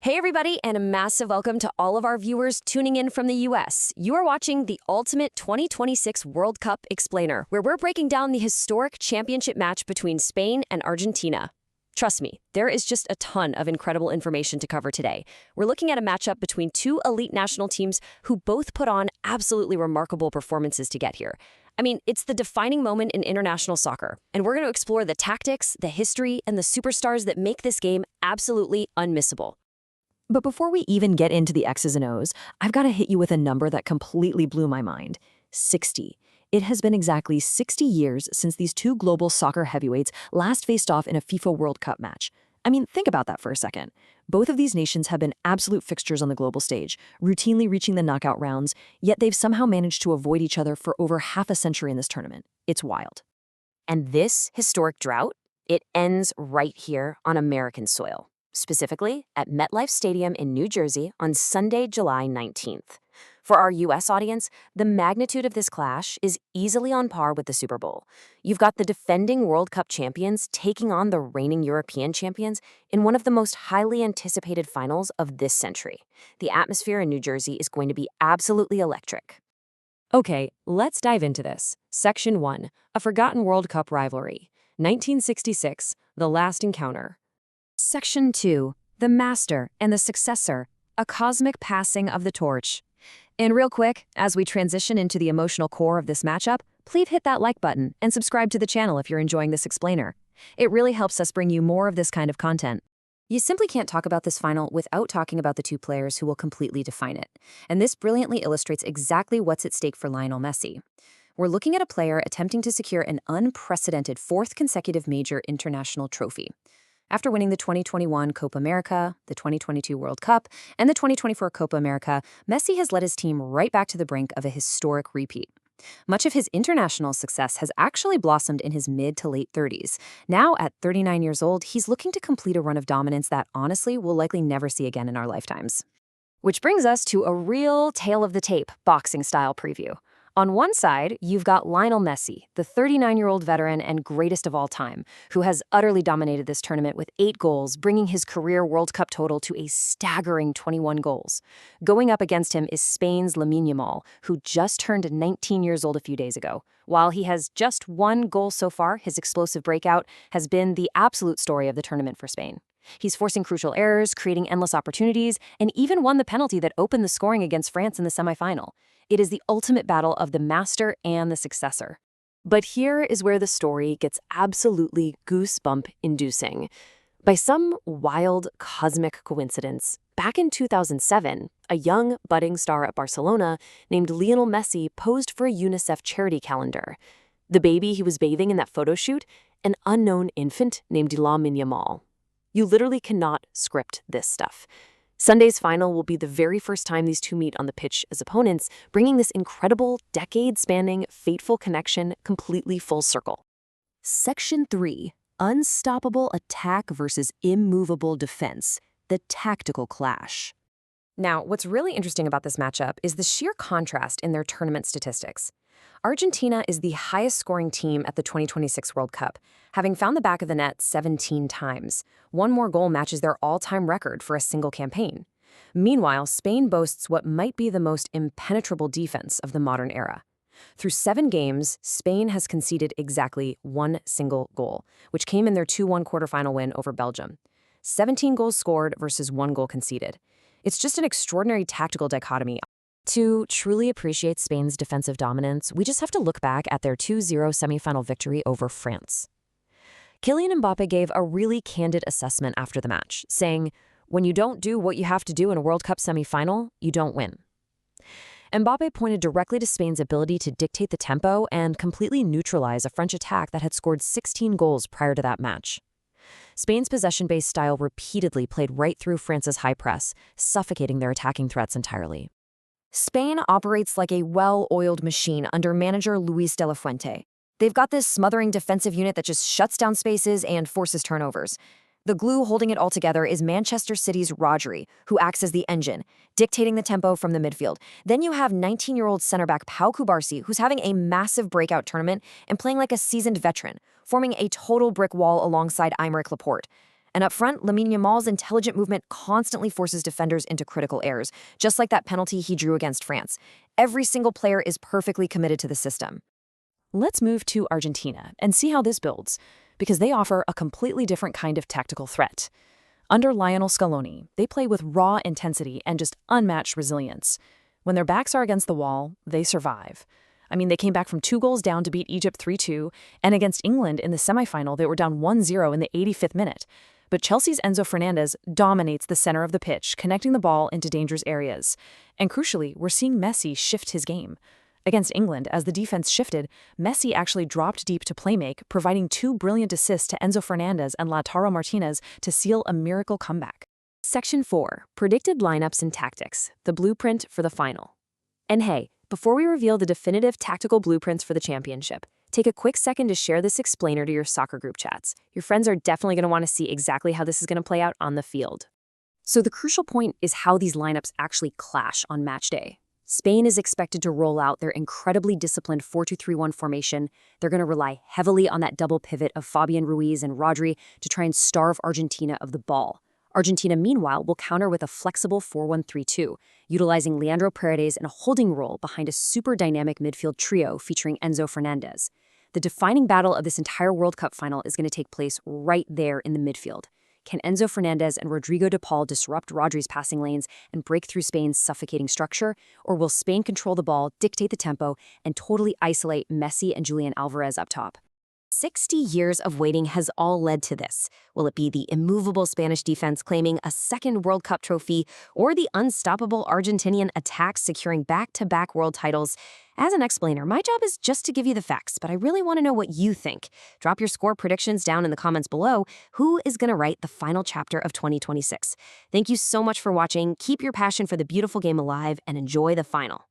Hey everybody, and a massive welcome to all of our viewers tuning in from the US. You are watching the Ultimate 2026 World Cup Explainer, where we're breaking down the historic championship match between Spain and Argentina. Trust me, there is just a ton of incredible information to cover today. We're looking at a matchup between two elite national teams who both put on absolutely remarkable performances to get here. I mean, it's the defining moment in international soccer, and we're going to explore the tactics, the history, and the superstars that make this game absolutely unmissable. But before we even get into the X's and O's, I've got to hit you with a number that completely blew my mind. 60. It has been exactly 60 years since these two global soccer heavyweights last faced off in a FIFA World Cup match. I mean, think about that for a second. Both of these nations have been absolute fixtures on the global stage, routinely reaching the knockout rounds, yet they've somehow managed to avoid each other for over half a century in this tournament. It's wild. And this historic drought, it ends right here on American soil. Specifically at MetLife Stadium in New Jersey on Sunday, July 19th. For our U.S. audience, the magnitude of this clash is easily on par with the Super Bowl. You've got the defending World Cup champions taking on the reigning European champions in one of the most highly anticipated finals of this century. The atmosphere in New Jersey is going to be absolutely electric. Okay, let's dive into this. Section 1, a forgotten World Cup rivalry. 1966, the last encounter. Section 2, the master and the successor, a cosmic passing of the torch. And real quick, as we transition into the emotional core of this matchup, please hit that like button and subscribe to the channel if you're enjoying this explainer. It really helps us bring you more of this kind of content. You simply can't talk about this final without talking about the two players who will completely define it. And this brilliantly illustrates exactly what's at stake for Lionel Messi. We're looking at a player attempting to secure an unprecedented fourth consecutive major international trophy. After winning the 2021 Copa America, the 2022 World Cup, and the 2024 Copa America, Messi has led his team right back to the brink of a historic repeat. Much of his international success has actually blossomed in his mid to late 30s. Now, at 39 years old, he's looking to complete a run of dominance that, honestly, we'll likely never see again in our lifetimes. Which brings us to a real tail of the tape, boxing-style preview. On one side, you've got Lionel Messi, the 39-year-old veteran and greatest of all time, who has utterly dominated this tournament with 8 goals, bringing his career World Cup total to a staggering 21 goals. Going up against him is Spain's Lamine Yamal, who just turned 19 years old a few days ago. While he has just 1 goal so far, his explosive breakout has been the absolute story of the tournament for Spain. He's forcing crucial errors, creating endless opportunities, and even won the penalty that opened the scoring against France in the semifinal. It is the ultimate battle of the master and the successor. But here is where the story gets absolutely goosebump-inducing. By some wild cosmic coincidence, back in 2007, a young budding star at Barcelona named Lionel Messi posed for a UNICEF charity calendar. The baby he was bathing in that photo shoot, an unknown infant named Lamine Yamal. You literally cannot script this stuff. Sunday's final will be the very first time these two meet on the pitch as opponents, bringing this incredible, decade-spanning, fateful connection completely full circle. Section 3, unstoppable attack versus immovable defense, the tactical clash. Now, what's really interesting about this matchup is the sheer contrast in their tournament statistics. Argentina is the highest-scoring team at the 2026 World Cup, having found the back of the net 17 times. 1 more goal matches their all-time record for a single campaign. Meanwhile, Spain boasts what might be the most impenetrable defense of the modern era. Through 7 games, Spain has conceded exactly 1 single goal, which came in their 2-1 quarterfinal win over Belgium. 17 goals scored versus 1 goal conceded. It's just an extraordinary tactical dichotomy. To truly appreciate Spain's defensive dominance, we just have to look back at their 2-0 semifinal victory over France. Kylian Mbappe gave a really candid assessment after the match, saying, "When you don't do what you have to do in a World Cup semifinal, you don't win." Mbappe pointed directly to Spain's ability to dictate the tempo and completely neutralize a French attack that had scored 16 goals prior to that match. Spain's possession-based style repeatedly played right through France's high press, suffocating their attacking threats entirely. Spain operates like a well-oiled machine under manager Luis de la Fuente. They've got this smothering defensive unit that just shuts down spaces and forces turnovers. The glue holding it all together is Manchester City's Rodri, who acts as the engine, dictating the tempo from the midfield. Then you have 19-year-old center back Pau Cubarsí, who's having a massive breakout tournament and playing like a seasoned veteran, forming a total brick wall alongside Aymeric Laporte. And up front, Lamine Yamal's intelligent movement constantly forces defenders into critical errors, just like that penalty he drew against France. Every single player is perfectly committed to the system. Let's move to Argentina and see how this builds, because they offer a completely different kind of tactical threat. Under Lionel Scaloni, they play with raw intensity and just unmatched resilience. When their backs are against the wall, they survive. I mean, they came back from 2 goals down to beat Egypt 3-2, and against England in the semifinal, they were down 1-0 in the 85th minute. But Chelsea's Enzo Fernandez dominates the center of the pitch, connecting the ball into dangerous areas. And crucially, we're seeing Messi shift his game. Against England, as the defense shifted, Messi actually dropped deep to playmake, providing 2 brilliant assists to Enzo Fernandez and Lautaro Martinez to seal a miracle comeback. Section 4. Predicted lineups and tactics, the blueprint for the final. And hey, before we reveal the definitive tactical blueprints for the championship, take a quick second to share this explainer to your soccer group chats. Your friends are definitely going to want to see exactly how this is going to play out on the field. So the crucial point is how these lineups actually clash on match day. Spain is expected to roll out their incredibly disciplined 4-2-3-1 formation. They're going to rely heavily on that double pivot of Fabian Ruiz and Rodri to try and starve Argentina of the ball. Argentina, meanwhile, will counter with a flexible 4-1-3-2, utilizing Leandro Paredes in a holding role behind a super dynamic midfield trio featuring Enzo Fernandez. The defining battle of this entire World Cup final is going to take place right there in the midfield. Can Enzo Fernandez and Rodrigo de Paul disrupt Rodri's passing lanes and break through Spain's suffocating structure? Or will Spain control the ball, dictate the tempo, and totally isolate Messi and Julian Alvarez up top? 60 years of waiting has all led to this. Will it be the immovable Spanish defense claiming a second World Cup trophy, or the unstoppable Argentinian attack securing back-to-back world titles? As an explainer, my job is just to give you the facts, but I really want to know what you think. Drop your score predictions down in the comments below. Who is going to write the final chapter of 2026? Thank you so much for watching. Keep your passion for the beautiful game alive and enjoy the final.